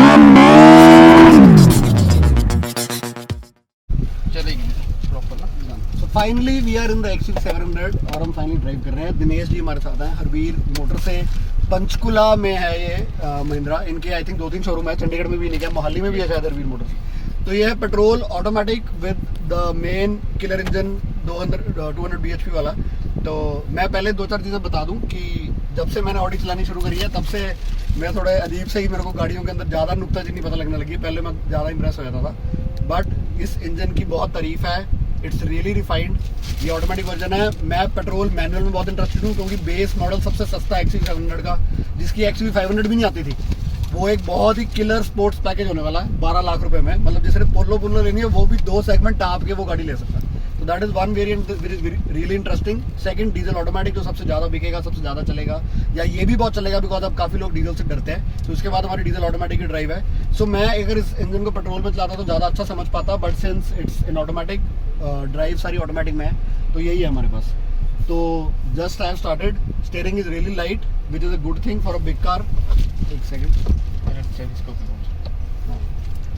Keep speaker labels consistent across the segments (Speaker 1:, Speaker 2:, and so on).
Speaker 1: So finally we are in the XUV700 और हम finally drive कर रहे हैं। दिनेश जी हमारे साथ हैं, हरवीर मोटर से। पंचकुला में है ये महिंद्रा। इनके आई थिंक 2-3 शोरूम है, चंडीगढ़ में भी नहीं, क्या मोहाली में भी है शायद हरवीर मोटर्स। तो ये है petrol automatic with the main killer engine 200 bhp वाला। तो मैं पहले 2-4 चीज़ें बता दूं कि जब से मैंने ऑडी चलानी शुरू करी है तब से मैं थोड़े अजीब से ही मेरे को गाड़ियों के अंदर ज़्यादा नुक्ताचीनी पता लगने लगी। पहले मैं ज़्यादा इंप्रेस हो जाता था, बट इस इंजन की बहुत तारीफ है। It's really refined. ये ऑटोमेटिक वर्जन है। मैं पेट्रोल मैनुअल में बहुत इंटरेस्टेड हूँ क्योंकि बेस मॉडल सबसे सस्ता है XUV700 का, जिसकी XUV500 भी नहीं आती थी। वो एक बहुत ही किलर स्पोर्ट्स पैकेज होने वाला है 12 लाख रुपए में। मतलब जिसने पोलो लेनी है वो भी 2 सेगमेंट टाप के वो गाड़ी ले सकता है। तो that is one variant really interesting. Second, diesel automatic जो सबसे ज़्यादा बिकेगा, सबसे ज़्यादा चलेगा, या ये भी बहुत चलेगा बिकॉज अब काफ़ी लोग डीजल से डरते हैं। तो उसके बाद हमारी डीजल ऑटोमेटिक की ड्राइव है। सो मैं अगर इस इंजन को पेट्रोल में चलाता तो ज़्यादा अच्छा समझ पाता, but since it's in automatic, drive सारी ऑटोमेटिक में है, तो यही है हमारे पास। तो just I have started. Steering is really light which is a good thing for a big car. एक सेकेंड,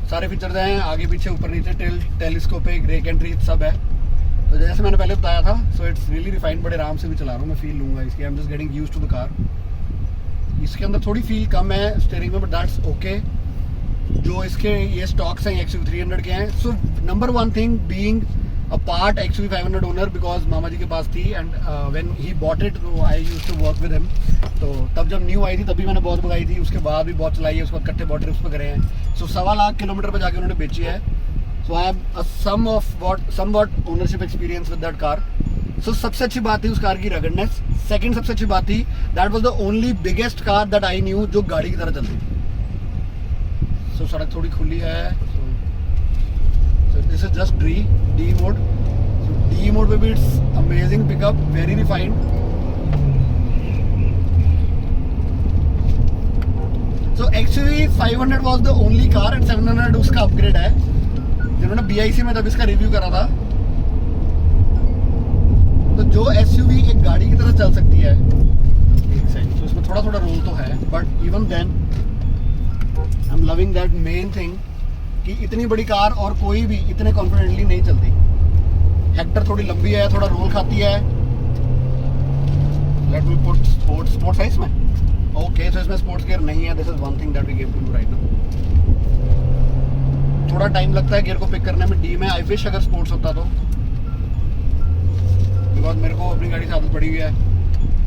Speaker 1: सारे फीचर्स हैं, आगे पीछे ऊपर नीचे, टेलीस्कोपिक, ब्रेक एंट्री सब है। तो जैसे मैंने पहले बताया था, सो इट्स रियली रिफाइंड। बड़े आराम से भी चला रहा हूँ मैं, फील लूँगा इसकी। I am just getting used to the car. इसके अंदर थोड़ी फील कम है स्टीयरिंग में, बट दैट्स ओके। जो इसके ये स्टॉक्स हैं XUV300 के हैं। So number one thing being a part XUV500 owner, because मामा जी के पास थी and when he bought it I used to work with him. तो तब जब न्यू आई थी तभी मैंने बहुत भगाई थी, उसके बाद भी बहुत चलाई है, उसके बाद कट्टे बहुत ट्रिप्स पे करे हैं। सो 1.25 लाख किलोमीटर पे जाके उन्होंने बेची है। So I have somewhat ownership experience with that car. So सबसे अच्छी बात थी उस कार की रगडनेस। सेकंड सबसे अच्छी बात थी, that was the only biggest car that I knew जो गाड़ी की तरह चलती थी। सो सड़क थोड़ी खुली है। So this is just D mode. So D mode पे भी it's amazing pickup, very refined. So XUV500 was the only car and 700 उसका अपग्रेड है। जिन्होंने BIC में जब इसका रिव्यू करा था, तो जो SUV एक गाड़ी की तरह चल सकती है, तो इसमें थोड़ा थोड़ा रोल तो है, but even then I am loving that main thing कि इतनी बड़ी कार और कोई भी इतने कॉन्फिडेंटली नहीं चलती। हेक्टर थोड़ी लंबी है, थोड़ा रोल खाती है। लेट मी पुट स्पोर्ट्स है इसमें। ओके, तो इसमें स्पोर्ट्स गियर नहीं है। This is one thing that we give to right now. थोड़ा टाइम लगता है गियर को पिक करने में। डी में आई विश अगर स्पोर्ट्स होता तो, बिकॉज मेरे को अपनी गाड़ी से आदत पड़ी हुई है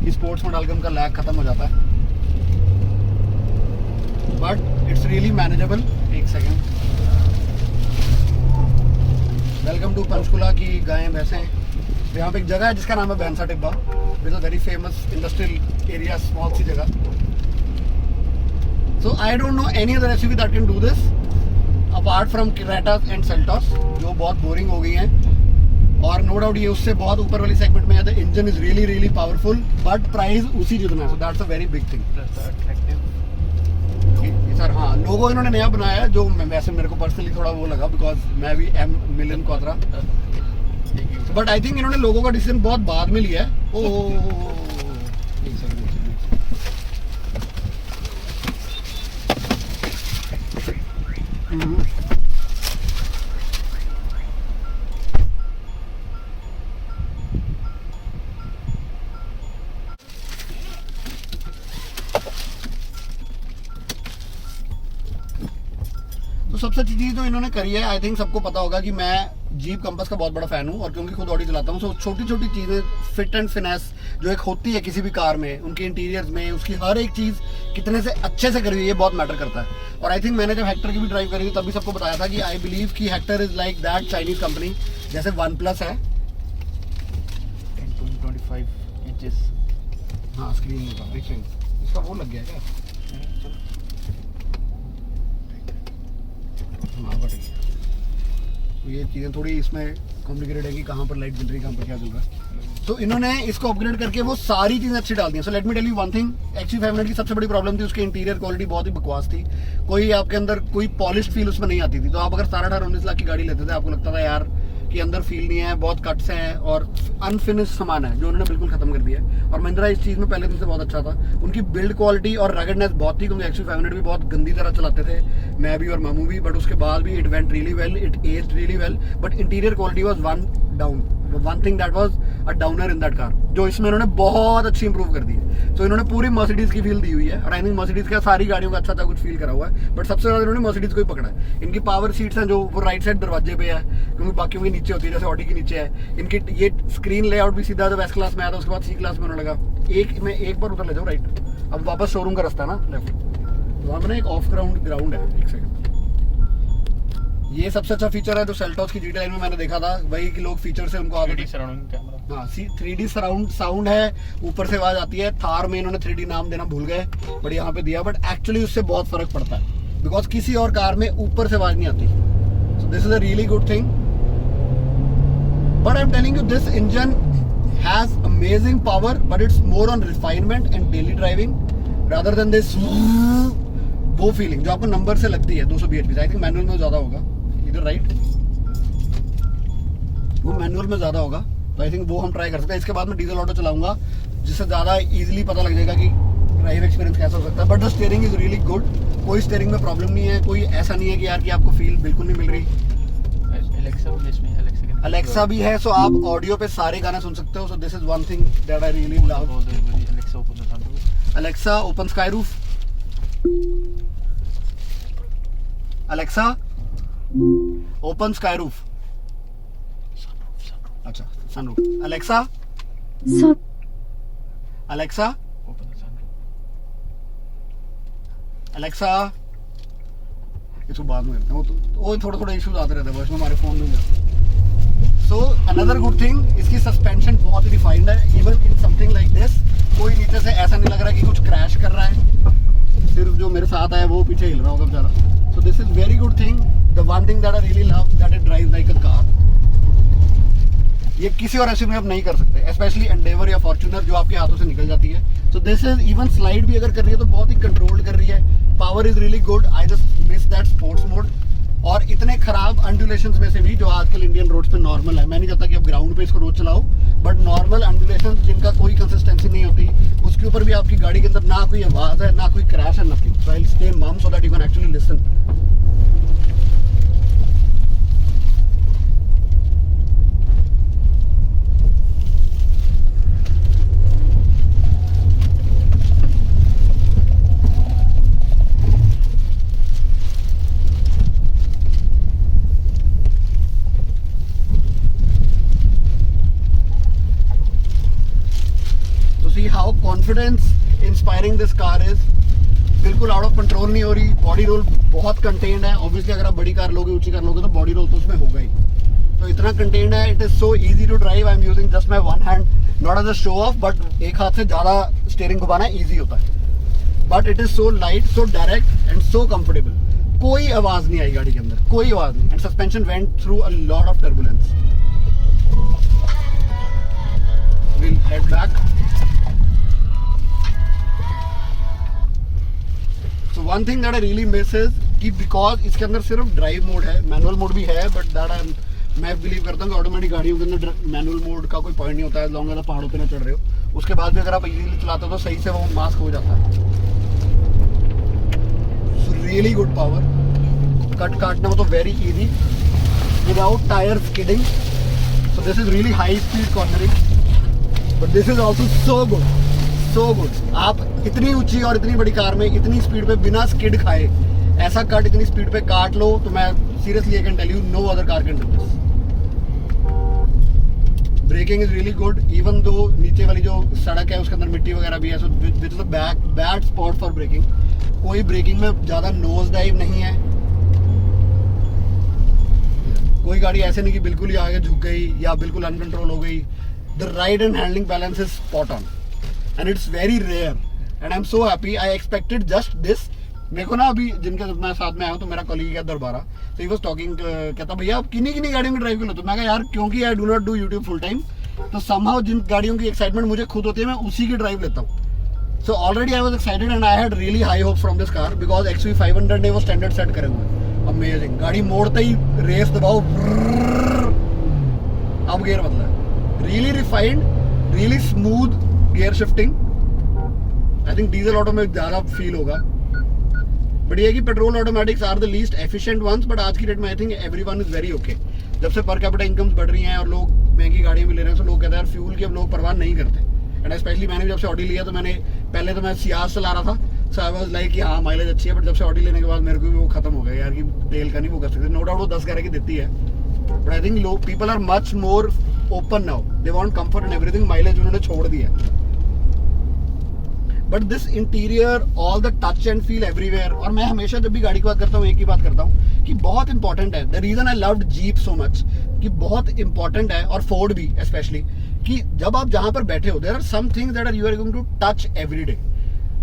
Speaker 1: कि स्पोर्ट्स में डालकर उनका लैग खत्म हो जाता है, बट इट्स रियली मैनेजेबल। एक सेकेंड। वेलकम टू पंचकुला की गायें भैंसें। यहाँ पे एक जगह है जिसका नाम है Bainsa Tibba, which is very famous industrial area, small सी जगह। So I don't know any other SUV that can do this apart from Cretas and Seltos, जो बहुत बोरिंग हो गई हैं। और नो डाउट ये उससे बहुत ऊपर वाली सेगमेंट में है। The engine is really really powerful, but price उसी जितना है। So that's a very big thing. Sir हाँ, लोगो इन्होंने नया बनाया है, जो वैसे मेरे को पर्सनली थोड़ा वो लगा, बिकॉज मैं भी M मिलियन क्वाद्रा, बट आई थिंक इन्होंने लोगों का डिसीजन बहुत बाद में लिया है। ओ तो सबसे अच्छी चीज़ जो इन्होंने करी है, आई थिंक सबको पता होगा कि मैं जीप कंपास का बहुत बड़ा फैन हूँ, और क्योंकि खुद ऑडी चलाता हूँ, सो छोटी छोटी चीज़ें, फिट एंड फिनेस जो एक होती है किसी भी कार में, उनके इंटीरियर्स में, उसकी हर एक चीज़ कितने से अच्छे से करी हुई है, बहुत मैटर करता है। और आई थिंक मैंने जब हेक्टर की भी ड्राइव करी थी तभी सबको बताया था कि आई बिलीव कि Hector is like that Chinese company, जैसे OnePlus है 25 इंचेस। हाँ, स्क्रीन इसका वो लग गया क्या? हाँ, बट तो ये चीज़ें थोड़ी इसमें कॉम्प्लिकेटेड है कि कहाँ पर लाइट जल रही है, कहाँ पर क्या चल रहा है। तो इन्होंने इसको अपग्रेड करके वो सारी चीज़ें अच्छी डाल दी हैं। So let me tell you one thing, XUV500 की सबसे बड़ी प्रॉब्लम थी उसकी इंटीरियर क्वालिटी बहुत ही बकवास थी। कोई आपके अंदर कोई पॉलिश फील उसमें नहीं आती थी। तो आप अगर 18-19 लाख की गाड़ी लेते थे, आपको लगता था यार कि अंदर फील नहीं है, बहुत कट्स हैं और अनफिनिश सामान है जो उन्होंने बिल्कुल खत्म कर दिया है। और महिंद्रा इस चीज़ में पहले दिन से बहुत अच्छा था, उनकी बिल्ड क्वालिटी और रगडनेस बहुत थी, क्योंकि XUV500 भी बहुत गंदी तरह चलाते थे मैं भी और मामू भी, बट उसके बाद भी it went really well, it aged really well, but interior quality was one thing that was a downer in that car, जो इसमें इन्होंने बहुत अच्छी इंप्रूव कर दी है। तो इन्होंने पूरी मर्सिडीज की फील दी हुई है, और आई थिंक मर्सिडीज का सारी गाड़ियों का अच्छा कुछ फील करा हुआ है, बट सबसे ज्यादा इन्होंने मर्सिडीज को ही पकड़ा है। इनकी पावर सीट्स हैं जो वो राइट साइड दरवाजे पे है, क्योंकि बाकियों की नीचे होती है, जैसे ऑडी की नीचे है। इनकी ये स्क्रीन लेआउट भी सीधा जब एस क्लास में आया था उसके बाद C क्लास में होने लगा। एक बार उधर ले जाओ राइट, अब वापस शोरूम का रास्ता है ना लेफ्ट, वहाँ पे ना एक ऑफ ग्राउंड है, एक सेकंड। ये सबसे अच्छा फीचर है जो सेल्टॉस की GT लाइन में मैंने देखा था, वही कि लोग फीचर से उनको आदत है। 3D सराउंड साउंड है, ऊपर से आवाज आती है। थार में इन्होंने 3D नाम देना भूल गए, बट यहाँ पे दिया, बट एक्चुअली उससे बहुत फर्क पड़ता है, बिकॉज किसी और कार में ऊपर से आवाज नहीं आती। So this is a really good thing, but I am telling you this engine has amazing power, but it's more on refinement and daily driving rather than this वो फीलिंग जो आपको नंबर से लगती है 200 bhp। आई थिंक मैनुअल में ज्यादा होगा, इधर राइट वो मैनुअल में ज्यादा होगा, तो आई थिंक वो हम ट्राई कर सकते हैं। इसके बाद मैं डीजल ऑटो चलाऊंगा, जिससे ज्यादा इजीली पता लग जाएगा कि ड्राइव एक्सपीरियंस कैसा हो सकता है। But the steering is really good, कोई स्टीयरिंग में प्रॉब्लम नहीं है, कोई ऐसा नहीं है कि यार कि आपको फील बिल्कुल नहीं मिल रही। अलेक्सा भी है, सो आप ऑडियो पे सारे गाने सुन सकते हो। So this is one thing that I really love. Alexa open sky roof, Alexa open sky roof, अच्छा सनरूफ। अलेक्सा अलेक्सा अलेक्सा, इसको बाद में करते हैं, वो थोड़ा इश्यूज आते रहते हैं इसमें हमारे फोन में। सो अनदर गुड थिंग, इसकी सस्पेंशन बहुत ही डिफाइंड है, even in something like this कोई नीचे से ऐसा नहीं लग रहा कि कुछ क्रैश कर रहा है, सिर्फ जो मेरे साथ है वो पीछे हिल रहा होगा बेचारा। So this is very good thing, the one thing that I really love that it drives like a car. ये किसी और एसयूवी में आप नहीं कर सकते, स्पेशली एंडेवर या फॉर्च्यूनर जो आपके हाथों से निकल जाती है। So this is even slide भी अगर कर रही है तो बहुत ही कंट्रोल्ड कर रही है, power is really good. I just miss that sports mode. और इतने खराब अंडुलेशंस में से भी जो आजकल इंडियन रोड्स पे नॉर्मल है, मैं नहीं चाहता कि आप ग्राउंड पे इसको रोज चलाओ, बट नॉर्मल अंडुलेशंस जिनका कोई कंसिस्टेंसी नहीं होती, उसके ऊपर भी आपकी गाड़ी के अंदर ना कोई आवाज है, ना कोई क्रैश है, nothing. So I will stay mum so that you can actually listen. How confidence inspiring this car is, बिल्कुल आउट ऑफ कंट्रोल नहीं हो रही। बॉडी रोल बहुत कंटेन्ड है, ऑब्वियसली अगर आप बड़ी कार लोगे, ऊंची कार लोगे तो बॉडी रोल तो उसमें होगा ही, तो इतना कंटेन्ड है। It is so easy to drive. I am using just my one hand, not as a show off, but एक हाथ से ज्यादा स्टीयरिंग घुमाना ईजी होता है, but it is so light, so direct and so comfortable. कोई आवाज नहीं आई गाड़ी के अंदर, कोई आवाज नहीं, and suspension went through a lot of turbulence. Will head back. So one thing that I really miss is कि because इसके अंदर सिर्फ ड्राइव मोड है, मैनुअल मोड भी है, बट दैट मैं बिलीव करता हूँ कि ऑटोमेटिक गाड़ियों के अंदर मैनुअल मोड का कोई पॉइंट नहीं होता है, लॉन्ग पहाड़ों पे ना चढ़ रहे हो। उसके बाद भी अगर आप इजीली चलाते हो तो सही से वो मास्क हो जाता है। रियली गुड पावर, कट काटना हो तो very easy without tyre skidding. So this is really high speed cornering, but this is also so good, so good. आप इतनी ऊंची और इतनी बड़ी कार में इतनी स्पीड पे बिना स्किड खाए ऐसा कट इतनी स्पीड पे काट लो, तो मैं seriously I can tell you no other car can do this. Braking is really good, even though नीचे वाली जो सड़क है उसके अंदर मिट्टी वगैरह भी है, so which is a bad spot for braking. कोई ब्रेकिंग में ज्यादा नोज डाइव नहीं है, कोई गाड़ी ऐसे नहीं कि बिल्कुल ही आगे झुक गई या बिल्कुल अनकंट्रोल हो गई। The ride and handling balance is spot on and it's very rare and I'm so happy. I expected just this. मेरे को ना अभी जिनके मैं साथ में आया हूँ तो मेरा कॉलीग है दरबारा, तो ही वाज टॉकिंग, कहता भैया आप किन्हीं किन्हीं गाड़ियों में ड्राइव कर लो, तो मैं कहा यार क्योंकि I do not do YouTube full time, तो समहाउ जिन गाड़ियों की एक्साइटमेंट मुझे खुद होती है मैं उसी की ड्राइव लेता हूँ। So already I was excited and I had really high hopes from this car because XUV500 ने वो स्टैंडर्ड सेट करे हुए हैं। अमेजिंग, गाड़ी मोड़ते ही रेस दबाओ, अब गियर बदला है, really refined, really smooth gear shifting. I think diesel auto में ज़्यादा फील होगा, बट ये कि petrol automatics are the least efficient ones, but आज की डेट में I think everyone is very okay. जब से पर कैपिटा इनकम्स बढ़ रही हैं और लोग महंगी गाड़ियाँ भी ले रहे हैं, तो लोग कहते हैं यार फ्यूल की अब लोग परवाह नहीं करते। एंड स्पेशली मैंने जब से ऑडी लिया, तो मैंने पहले तो मैं सियाज चला रहा था, सो आई वाज लाइक कि हाँ माइलेज अच्छी है, बट जब से ऑडी लेने के बाद मेरे को भी वो खत्म हो गया यार कि तेल का नहीं वो कर सकते। नो डाउट वो 10-11 की देती है, बट आई थिंक लोग people are much more open now, they want comfort and everything. Mileage उन्होंने छोड़ दिया, but this interior, all the touch and feel everywhere. और मैं हमेशा जब भी गाड़ी की बात करता हूँ एक ही बात करता हूँ कि बहुत इंपॉर्टेंट है, the reason I loved Jeep so much, कि बहुत इंपॉर्टेंट है, और फोर्ड भी स्पेशली, कि जब आप जहां पर बैठे हो, there are some things that are you are going to touch every day.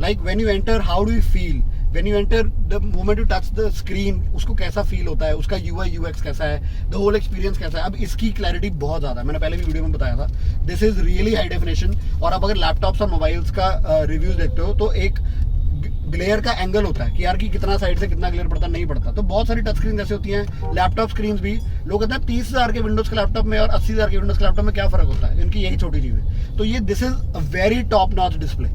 Speaker 1: Like when you enter, how do you feel, when you enter, the moment you touch the screen, उसको कैसा feel होता है, उसका UI UX कैसा है, the whole experience कैसा है। अब इसकी क्लैरिटी बहुत ज्यादा है, मैंने पहले भी वीडियो में बताया था, this is really high definition. और आप अगर लैपटॉप्स और मोबाइल्स का रिव्यूज देखते हो, तो एक ग्लेयर का एंगल होता है कि यार कि कितना साइड से कितना ग्लेयर पड़ता, नहीं पड़ता। तो बहुत सारी टच स्क्रीन ऐसी होती हैं, लैपटॉप स्क्रीन भी, लोग कहते हैं 30,000 के विंडोज के लैपटॉप में और 80,000 के विंडोज के लैपटॉप में क्या फर्क होता है, इनकी यही छोटी चीज है। तो ये this is a very top notch display.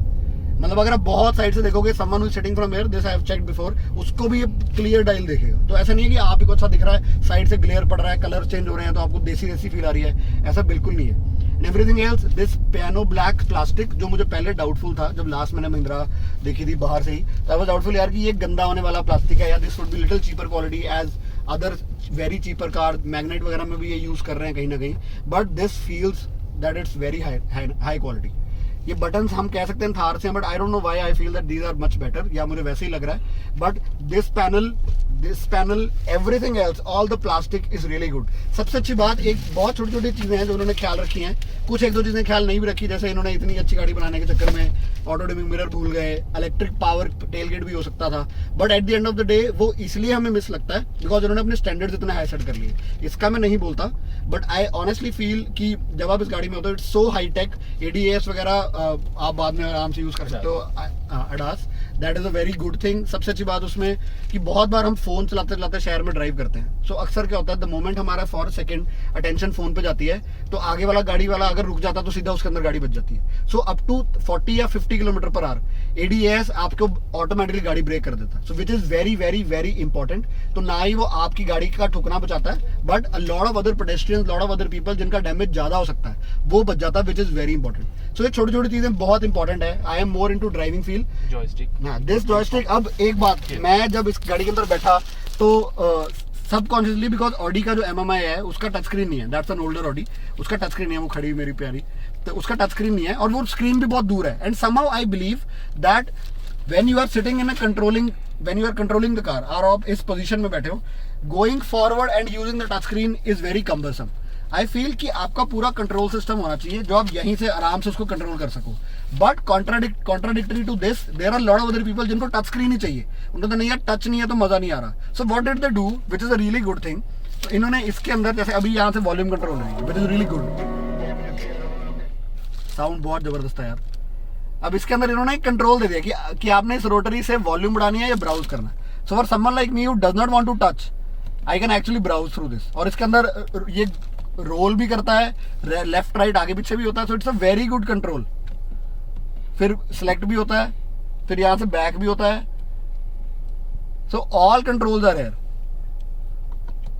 Speaker 1: मतलब अगर आप बहुत साइड से देखोगे, someone who is sitting from here, this I have checked before, उसको भी ये क्लियर डायल देखेगा। तो ऐसा नहीं है कि आप ही को अच्छा दिख रहा है, साइड से ग्लेयर पड़ रहा है, कलर चेंज हो रहे हैं तो आपको देसी देसी फील आ रही है, ऐसा बिल्कुल नहीं है। Everything else, this piano black plastic, जो मुझे पहले डाउटफुल था जब लास्ट मैंने महिंद्रा देखी थी बाहर से ही, तो आई वाज डाउटफुल यार कि ये गंदा होने वाला प्लास्टिक है, या this would be little cheaper quality as other very cheaper car, magnet वगैरह में भी ये यूज कर रहे हैं कहीं ना कहीं, but this feels that it's very high quality. ये बटन्स हम कह सकते हैं थार से, but I don't know why I feel that these are much better, या मुझे वैसे ही लग रहा है। But this panel everything else, all the plastic is really good. सबसे अच्छी बात, एक बहुत छोटी छोटी चीजें हैं जो उन्होंने ख्याल रखी हैं, कुछ एक दो चीजें ख्याल नहीं भी रखी, जैसे इन्होंने इतनी अच्छी गाड़ी बनाने के चक्कर में ऑटो डिमिंग मिरर भूल गए, इलेक्ट्रिक पावर टेलगेट भी हो सकता था, but at the end of the day वो इसलिए हमें मिस लगता है बिकॉज उन्होंने अपने स्टैंडर्ड्स इतने हाई सेट कर लिए। इसका मैं नहीं बोलता, बट आई ऑनेस्टली फील कि जब आप इस गाड़ी में होते हो, it's so high tech, ADS वगैरह आप बाद में आराम से यूज कर सकते हो, ADAS, that is a very good thing. सबसे अच्छी बात उसमें कि बहुत बार हम फोन चलाते चलाते शहर में ड्राइव करते हैं, सो अक्सर क्या होता है, द मोमेंट हमारा फॉर सेकंड अटेंशन फोन पे जाती है, तो आगे वाला गाड़ी वाला अगर रुक जाता तो सीधा उसके अंदर गाड़ी बच जाती है। सो अप टू 40 या 50 किलोमीटर पर आवर एडीएस आपको ऑटोमेटिकली गाड़ी ब्रेक कर देता है, so which is very very very important. तो ना ही वो आपकी गाड़ी का ठुकना बचाता है, but a lot of other pedestrians, lot of other people जिनका डैमेज ज्यादा हो सकता है, वो बच जाता है, विच इज वेरी इंपॉर्टेंट। सो ये छोटी छोटी चीजें बहुत इंपॉर्टेंट है। I am more into driving feel, this joystick. अब एक बात, मैं जब इस गाड़ी के अंदर बैठा तो सबकॉन्शियसली, बिकॉज ऑडी का जो MMI है उसका टच स्क्रीन नहीं है, दैट्स एन ओल्डर ऑडी, उसका टच स्क्रीन नहीं है, वो खड़ी मेरी प्यारी, तो उसका टच स्क्रीन नहीं है, और वो स्क्रीन भी बहुत दूर है। And somehow I believe that when you are sitting in a controlling, when you are controlling the car, और आप इस पोजीशन में बैठे हो, going forward and using the touch screen is very cumbersome. I feel कि आपका पूरा control system होना चाहिए जो आप यहीं से आराम से उसको कंट्रोल कर सको। But contradictory to this, there are lot of other people जिनको टच स्क्रीन ही चाहिए, उनको तो नहीं यार टच नहीं है तो मजा नहीं आ रहा। So what did they do, which is a really good thing, तो इन्होंने इसके अंदर जैसे अभी यहाँ से वॉल्यूम कंट्रोल है, which is really good, sound बहुत जबरदस्त है यार। अब इसके अंदर इन्होंने एक कंट्रोल दे दिया कि आपने इस रोटरी से वॉल्यूम बढ़ानी है या ब्राउज करना है। So for someone like me who does not want to touch, I can actually browse through this. और इसके अंदर ये रोल भी करता है, लेफ्ट राइट आगे पीछे भी होता है, so it's a very good control. फिर सिलेक्ट भी होता है, फिर यहां से बैक भी होता है, so all controls are here.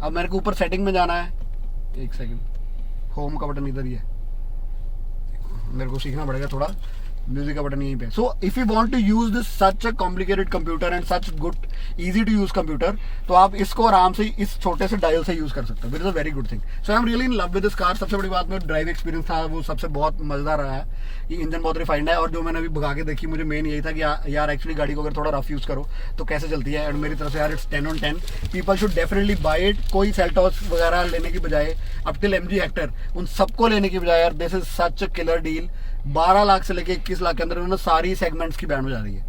Speaker 1: अब मेरे को ऊपर सेटिंग में जाना है, एक सेकंड, होम का बटन इधर ही है, मेरे को सीखना पड़ेगा थोड़ा, म्यूजिक का बटन यहीं पे। So if you want to use this such a complicated computer and such good easy to use computer, तो आप इसको आराम से इस छोटे से डायल से यूज कर सकते हो, विच is a very good thing. So I am really in love with this car. सबसे बड़ी बात में ड्राइव एक्सपीरियंस था, वो सबसे बहुत मजेदार रहा है, ये इंजन बहुत रिफाइंड है, और जो मैंने अभी भगा के देखी, मुझे मेन यही था कि यार एक्चुअली गाड़ी को अगर थोड़ा रफ यूज करो तो कैसे चलती है। एंड मेरी तरफ से यार it's 10 on 10, people should definitely buy it. कोई सेल्टॉस वगैरह लेने की बजाय, अप टिल MG हेक्टर, उन सबको लेने की बजाय यार this is such a killer deal. 12 lakh से लेके 21 लाख के अंदर उन्होंने सारी सेगमेंट्स की बैंड बजा दी है,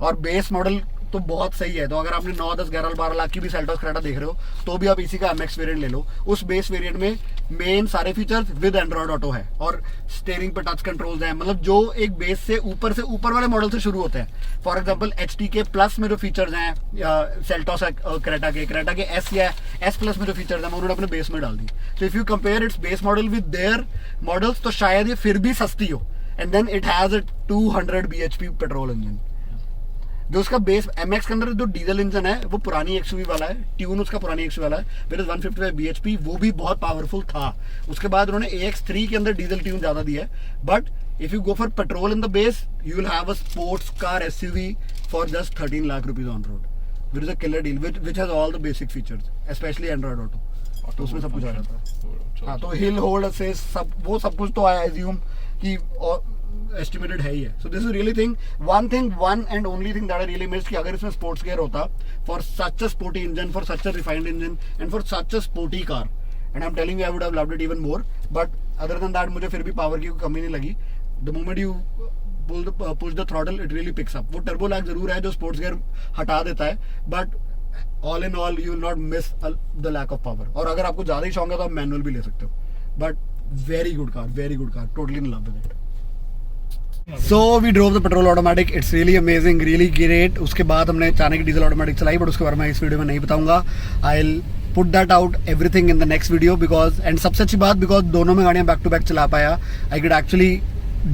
Speaker 1: और बेस मॉडल तो बहुत सही है। तो अगर आपने 9, 10, 11, 12 लाख की भी सेल्टॉस क्रेटा देख रहे हो तो भी आप इसी का MX वेरिएंट ले लो। उस बेस वेरिएंट में मेन सारे फीचर्स विद एंड्रॉइड ऑटो है और स्टीयरिंग पे टच कंट्रोल्स हैं, मतलब जो एक बेस से ऊपर वाले मॉडल से शुरू होते हैं। फॉर एग्जांपल HT प्लस में जो फीचर्स हैं सेल्टॉस क्रेटा के S या S प्लस में जो फीचर्स हैं उन्होंने अपने बेस में डाल दी। तो if you compare its base model with their models तो शायद ये फिर भी सस्ती हो। And then it has a 200 bhp petrol engine. जो उसका बेस MX के अंदर जो डीजल इंजन है वो पुरानी XUV वाला है, ट्यून उसका पुरानी XUV वाला है, फिर 155 bhp वो भी बहुत पावरफुल था। उसके बाद उन्होंने AX3 के अंदर डीजल ट्यून ज्यादा दिया है। But if you go for petrol in the base you will have a sports car SUV for just 13 lakh rupees on road, which is a killer deal which has all the basic features specially Android auto. तो उसमें सब कुछ आ जाता है। हाँ, तो hill hold से सब कुछ तो आया एज्यूम कि एस्टिमेटेड है ही है। So this is really one and only thing that I really miss कि अगर इसमें स्पोर्ट्स गियर होता for such a sporty engine, for such a refined engine and for such a sporty car, and I am telling you I would have loved it even more. But other than that मुझे फिर भी power की कमी नहीं लगी। The moment you push the throttle it really pics up. वो turbo lag जरूर है जो स्पोर्ट्स गियर हटा देता है, but all in all you will not miss the lack of power. और अगर आपको ज्यादा ही शौक है तो आप मैनुअल भी ले सकते हो। But very good car, totally in love with it. So we drove the petrol automatic. It's really amazing, really great. उसके बाद हमने चाने की डीजल ऑटोमेटिक चलाई, बट उसके बारे में इस वीडियो में नहीं बताऊंगा। I'll put that out everything in the next video because and सबसे अच्छी बात because दोनों में गाड़ियाँ बैक टू बैक चला पाया। I could actually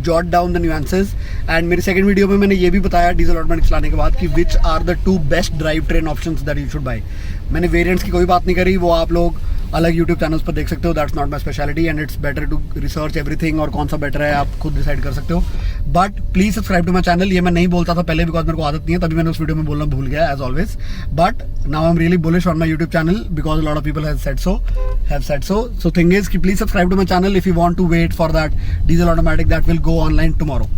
Speaker 1: jot down the nuances and मेरी सेकंड वीडियो में मैंने ये भी बताया डीजल ऑटोमेटिक चलाने के बाद कि which are the 2 best drive train options that you should buy। मैंने वेरिएंट्स की कोई बात नहीं करी, वो आप लोग अलग यूट्यूब चैनल्स पर देख सकते हो। That's not my speciality and it's better to research everything और कौन सा बेटर है आप खुद डिसाइड कर सकते हो। But please subscribe to my channel. ये मैं नहीं बोलता था पहले बिकॉज मेरे को आदत नहीं है, तभी मैंने उस वीडियो में बोलना भूल गया as always. But now I am really bullish on my YouTube channel because lot of people have said so. So thing is कि please subscribe to my channel if you want to wait for that diesel automatic that will go online tomorrow.